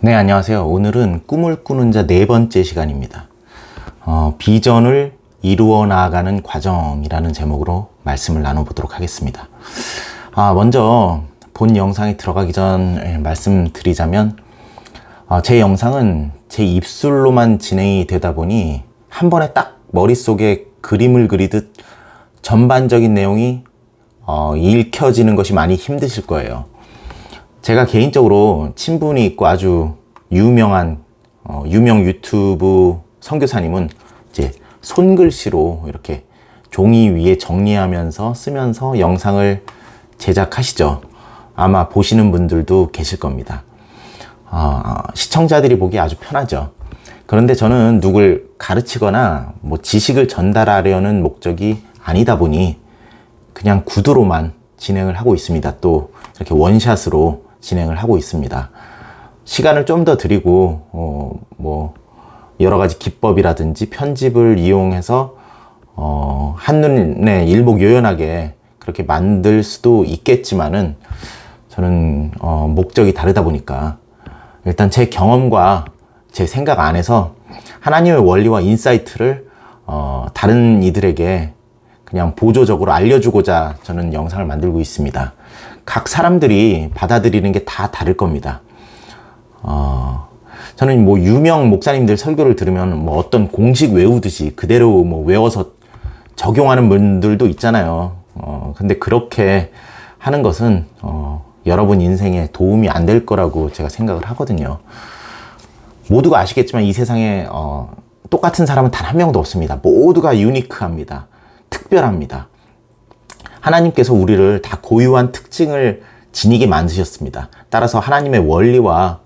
네, 안녕하세요. 오늘은 꿈을 꾸는 자 네 번째 시간입니다. 비전을 이루어 나아가는 과정이라는 제목으로 말씀을 나눠보도록 하겠습니다. 먼저 본 영상에 들어가기 전 말씀드리자면, 제 영상은 제 입술로만 진행이 되다 보니 한 번에 딱 머릿속에 그림을 그리듯 전반적인 내용이 읽혀지는 것이 많이 힘드실 거예요. 제가 개인적으로 친분이 있고 아주 유명한 유명 유튜브 선교사님은 이제 손글씨로 이렇게 종이 위에 정리하면서 쓰면서 영상을 제작하시죠. 아마 보시는 분들도 계실 겁니다. 시청자들이 보기 아주 편하죠. 그런데 저는 누굴 가르치거나 뭐 지식을 전달하려는 목적이 아니다 보니 그냥 구두로만 진행을 하고 있습니다. 또 이렇게 원샷으로 진행을 하고 있습니다. 시간을 좀 더 드리고 여러 가지 기법이라든지 편집을 이용해서 한눈에 일목요연하게 그렇게 만들 수도 있겠지만은 저는 목적이 다르다 보니까 일단 제 경험과 제 생각 안에서 하나님의 원리와 인사이트를 다른 이들에게 그냥 보조적으로 알려주고자 저는 영상을 만들고 있습니다. 각 사람들이 받아들이는 게 다 다를 겁니다. 저는 뭐 유명 목사님들 설교를 들으면 뭐 어떤 공식 외우듯이 그대로 뭐 외워서 적용하는 분들도 있잖아요. 근데 그렇게 하는 것은 여러분 인생에 도움이 안 될 거라고 제가 생각을 하거든요. 모두가 아시겠지만 이 세상에 똑같은 사람은 단 한 명도 없습니다. 모두가 유니크합니다. 특별합니다. 하나님께서 우리를 다 고유한 특징을 지니게 만드셨습니다. 따라서 하나님의 원리와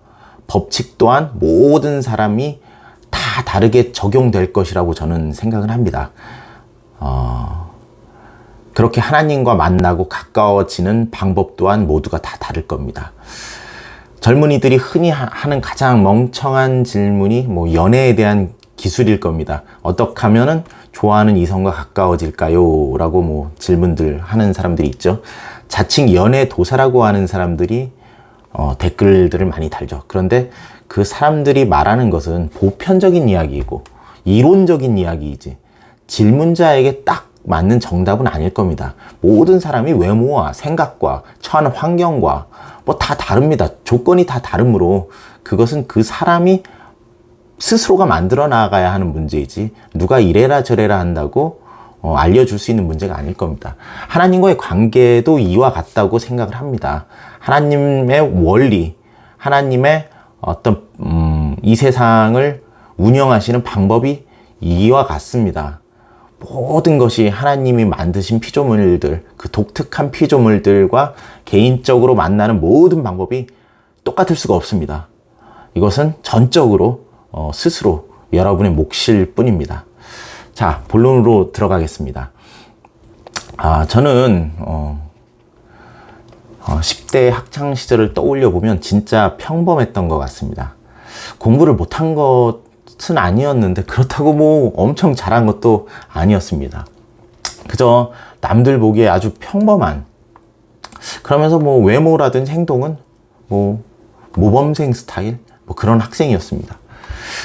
법칙 또한 모든 사람이 다 다르게 적용될 것이라고 저는 생각을 합니다. 그렇게 하나님과 만나고 가까워지는 방법 또한 모두가 다 다를 겁니다. 젊은이들이 흔히 하는 가장 멍청한 질문이 뭐 연애에 대한 기술일 겁니다. 어떻게 하면은 좋아하는 이성과 가까워질까요? 라고 뭐 질문들 하는 사람들이 있죠. 자칭 연애 도사라고 하는 사람들이 댓글들을 많이 달죠. 그런데 그 사람들이 말하는 것은 보편적인 이야기이고 이론적인 이야기이지 질문자에게 딱 맞는 정답은 아닐 겁니다. 모든 사람이 외모와 생각과 처하는 환경과 뭐 다 다릅니다. 조건이 다 다르므로 그것은 그 사람이 스스로가 만들어 나가야 하는 문제이지 누가 이래라 저래라 한다고 알려줄 수 있는 문제가 아닐 겁니다. 하나님과의 관계도 이와 같다고 생각을 합니다. 하나님의 원리, 하나님의 어떤 이 세상을 운영하시는 방법이 이와 같습니다. 모든 것이 하나님이 만드신 피조물들, 그 독특한 피조물들과 개인적으로 만나는 모든 방법이 똑같을 수가 없습니다. 이것은 전적으로 스스로 여러분의 몫일 뿐입니다. 자, 본론으로 들어가겠습니다. 저는 10대 학창 시절을 떠올려 보면 진짜 평범했던 것 같습니다. 공부를 못한 것은 아니었는데 그렇다고 뭐 엄청 잘한 것도 아니었습니다. 그저 남들 보기에 아주 평범한, 그러면서 뭐 외모라든지 행동은 뭐 모범생 스타일 뭐 그런 학생이었습니다.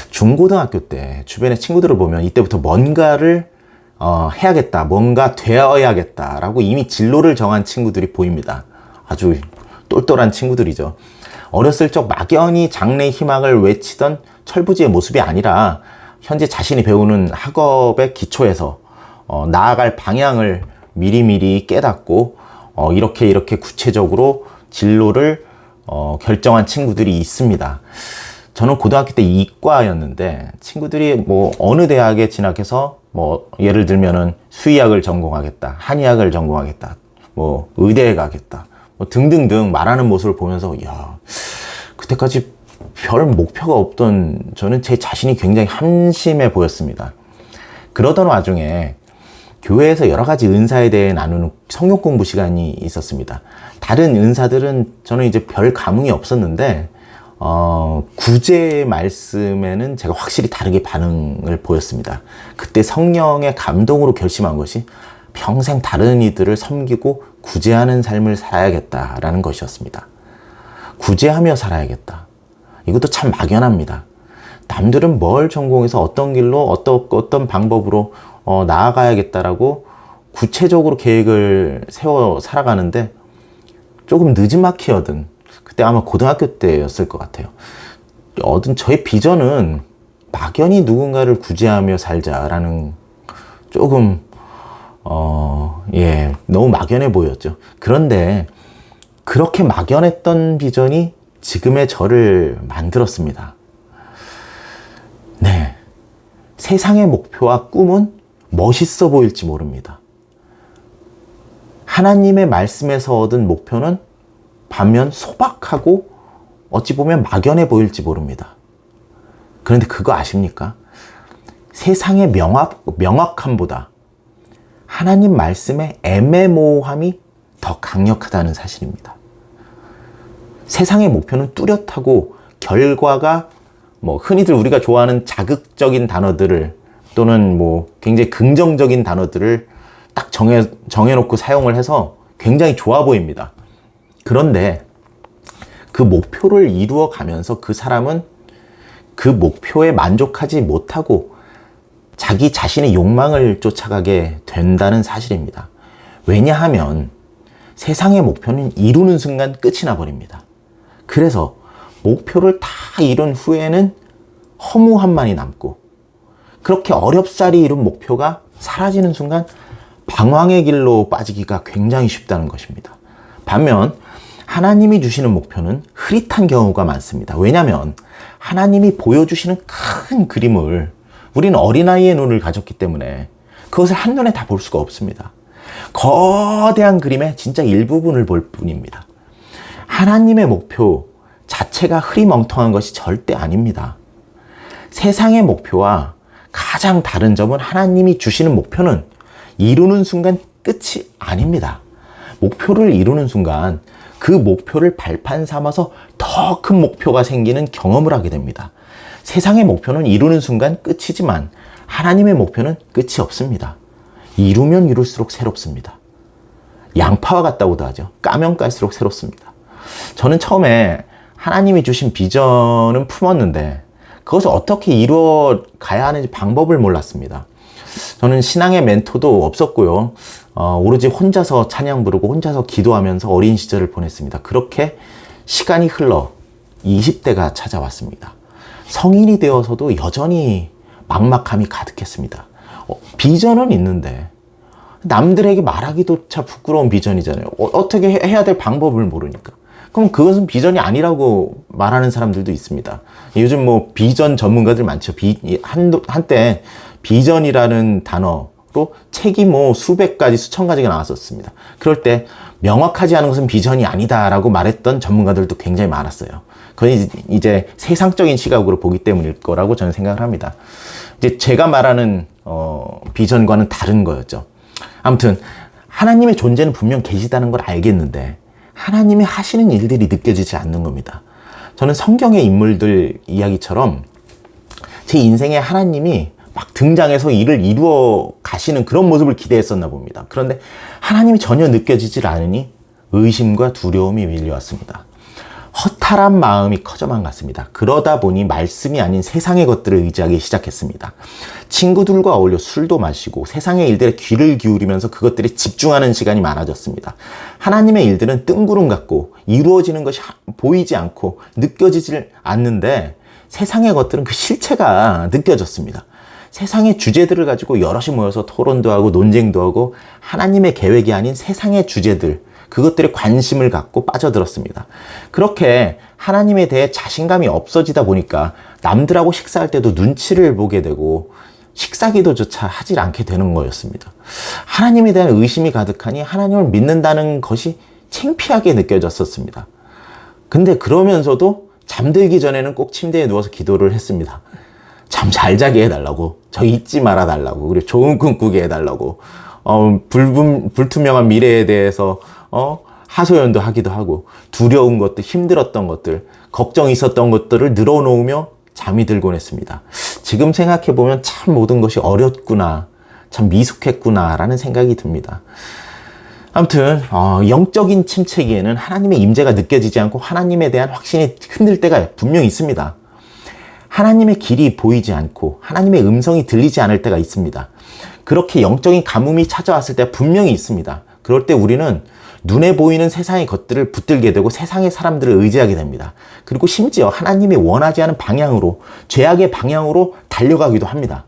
중고등학교 때 주변의 친구들을 보면 이때부터 뭔가를 해야겠다, 뭔가 되어야겠다라고 이미 진로를 정한 친구들이 보입니다. 아주 똘똘한 친구들이죠. 어렸을 적 막연히 장래 희망을 외치던 철부지의 모습이 아니라 현재 자신이 배우는 학업의 기초에서 나아갈 방향을 미리미리 깨닫고 이렇게 구체적으로 진로를 결정한 친구들이 있습니다. 저는 고등학교 때 이과였는데 친구들이 뭐 어느 대학에 진학해서 뭐 예를 들면은 수의학을 전공하겠다, 한의학을 전공하겠다, 뭐 의대에 가겠다, 뭐 등등등 말하는 모습을 보면서 야, 그때까지 별 목표가 없던 저는 제 자신이 굉장히 한심해 보였습니다. 그러던 와중에 교회에서 여러 가지 은사에 대해 나누는 성경 공부 시간이 있었습니다. 다른 은사들은 저는 이제 별 감흥이 없었는데 구제의 말씀에는 제가 확실히 다르게 반응을 보였습니다. 그때 성령의 감동으로 결심한 것이 평생 다른 이들을 섬기고 구제하는 삶을 살아야겠다라는 것이었습니다. 구제하며 살아야겠다. 이것도 참 막연합니다. 남들은 뭘 전공해서 어떤 길로 어떤 방법으로 나아가야겠다라고 구체적으로 계획을 세워 살아가는데 조금 느지막히거든. 그때 아마 고등학교 때였을 것 같아요. 저의 비전은 막연히 누군가를 구제하며 살자라는 조금 너무 막연해 보였죠. 그런데 그렇게 막연했던 비전이 지금의 저를 만들었습니다. 네. 세상의 목표와 꿈은 멋있어 보일지 모릅니다. 하나님의 말씀에서 얻은 목표는 반면 소박하고 어찌 보면 막연해 보일지 모릅니다. 그런데 그거 아십니까? 세상의 명확함보다 하나님 말씀의 애매모호함이 더 강력하다는 사실입니다. 세상의 목표는 뚜렷하고 결과가 흔히들 우리가 좋아하는 자극적인 단어들을 또는 굉장히 긍정적인 단어들을 딱 정해놓고 사용을 해서 굉장히 좋아 보입니다. 그런데 그 목표를 이루어 가면서 그 사람은 그 목표에 만족하지 못하고 자기 자신의 욕망을 쫓아가게 된다는 사실입니다. 왜냐하면 세상의 목표는 이루는 순간 끝이 나버립니다. 그래서 목표를 다 이룬 후에는 허무함만이 남고 그렇게 어렵사리 이룬 목표가 사라지는 순간 방황의 길로 빠지기가 굉장히 쉽다는 것입니다. 반면 하나님이 주시는 목표는 흐릿한 경우가 많습니다. 왜냐하면 하나님이 보여주시는 큰 그림을 우리는 어린아이의 눈을 가졌기 때문에 그것을 한눈에 다 볼 수가 없습니다. 거대한 그림의 진짜 일부분을 볼 뿐입니다. 하나님의 목표 자체가 흐리멍텅한 것이 절대 아닙니다. 세상의 목표와 가장 다른 점은 하나님이 주시는 목표는 이루는 순간 끝이 아닙니다. 목표를 이루는 순간 그 목표를 발판 삼아서 더 큰 목표가 생기는 경험을 하게 됩니다. 세상의 목표는 이루는 순간 끝이지만 하나님의 목표는 끝이 없습니다. 이루면 이룰수록 새롭습니다. 양파와 같다고도 하죠. 까면 깔수록 새롭습니다. 저는 처음에 하나님이 주신 비전은 품었는데 그것을 어떻게 이루어 가야 하는지 방법을 몰랐습니다. 저는 신앙의 멘토도 없었고요. 오로지 혼자서 찬양 부르고 혼자서 기도하면서 어린 시절을 보냈습니다. 그렇게 시간이 흘러 20대가 찾아왔습니다. 성인이 되어서도 여전히 막막함이 가득했습니다. 비전은 있는데 남들에게 말하기도 참 부끄러운 비전이잖아요. 어떻게 해야 될 방법을 모르니까. 그럼 그것은 비전이 아니라고 말하는 사람들도 있습니다. 요즘 비전 전문가들 많죠. 한때 비전이라는 단어로 책이 수백 가지, 수천 가지가 나왔었습니다. 그럴 때 명확하지 않은 것은 비전이 아니다라고 말했던 전문가들도 굉장히 많았어요. 그건 이제 세상적인 시각으로 보기 때문일 거라고 저는 생각을 합니다. 이제 제가 말하는 비전과는 다른 거였죠. 아무튼 하나님의 존재는 분명 계시다는 걸 알겠는데 하나님이 하시는 일들이 느껴지지 않는 겁니다. 저는 성경의 인물들 이야기처럼 제 인생에 하나님이 막 등장해서 일을 이루어 가시는 그런 모습을 기대했었나 봅니다. 그런데 하나님이 전혀 느껴지질 않으니 의심과 두려움이 밀려왔습니다. 허탈한 마음이 커져만 갔습니다. 그러다 보니 말씀이 아닌 세상의 것들을 의지하기 시작했습니다. 친구들과 어울려 술도 마시고 세상의 일들에 귀를 기울이면서 그것들에 집중하는 시간이 많아졌습니다. 하나님의 일들은 뜬구름 같고 이루어지는 것이 보이지 않고 느껴지질 않는데 세상의 것들은 그 실체가 느껴졌습니다. 세상의 주제들을 가지고 여럿이 모여서 토론도 하고 논쟁도 하고 하나님의 계획이 아닌 세상의 주제들, 그것들에 관심을 갖고 빠져들었습니다. 그렇게 하나님에 대해 자신감이 없어지다 보니까 남들하고 식사할 때도 눈치를 보게 되고 식사기도조차 하질 않게 되는 거였습니다. 하나님에 대한 의심이 가득하니 하나님을 믿는다는 것이 창피하게 느껴졌었습니다. 근데 그러면서도 잠들기 전에는 꼭 침대에 누워서 기도를 했습니다. 잠 잘 자게 해달라고, 저 잊지 말아 달라고, 그리고 좋은 꿈 꾸게 해달라고, 불투명한 미래에 대해서 하소연도 하기도 하고, 두려운 것들, 힘들었던 것들, 걱정이 있었던 것들을 늘어놓으며 잠이 들곤 했습니다. 지금 생각해보면 참 모든 것이 어렵구나, 참 미숙했구나 라는 생각이 듭니다. 아무튼 영적인 침체기에는 하나님의 임재가 느껴지지 않고 하나님에 대한 확신이 흔들 때가 분명히 있습니다. 하나님의 길이 보이지 않고 하나님의 음성이 들리지 않을 때가 있습니다. 그렇게 영적인 가뭄이 찾아왔을 때가 분명히 있습니다. 그럴 때 우리는 눈에 보이는 세상의 것들을 붙들게 되고 세상의 사람들을 의지하게 됩니다. 그리고 심지어 하나님이 원하지 않은 방향으로, 죄악의 방향으로 달려가기도 합니다.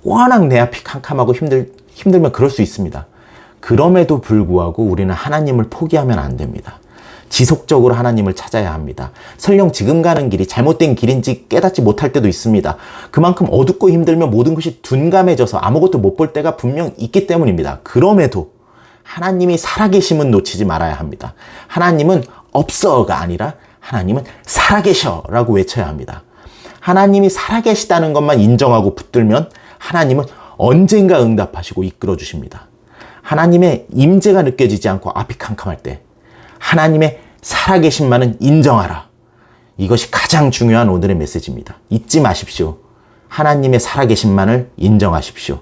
워낙 내 앞이 캄캄하고 힘들면 그럴 수 있습니다. 그럼에도 불구하고 우리는 하나님을 포기하면 안 됩니다. 지속적으로 하나님을 찾아야 합니다. 설령 지금 가는 길이 잘못된 길인지 깨닫지 못할 때도 있습니다. 그만큼 어둡고 힘들면 모든 것이 둔감해져서 아무것도 못 볼 때가 분명 있기 때문입니다. 그럼에도 하나님이 살아계심은 놓치지 말아야 합니다. 하나님은 없어가 아니라 하나님은 살아계셔 라고 외쳐야 합니다. 하나님이 살아계시다는 것만 인정하고 붙들면 하나님은 언젠가 응답하시고 이끌어 주십니다. 하나님의 임재가 느껴지지 않고 앞이 캄캄할 때 하나님의 살아계신만은 인정하라. 이것이 가장 중요한 오늘의 메시지입니다. 잊지 마십시오. 하나님의 살아계신만을 인정하십시오.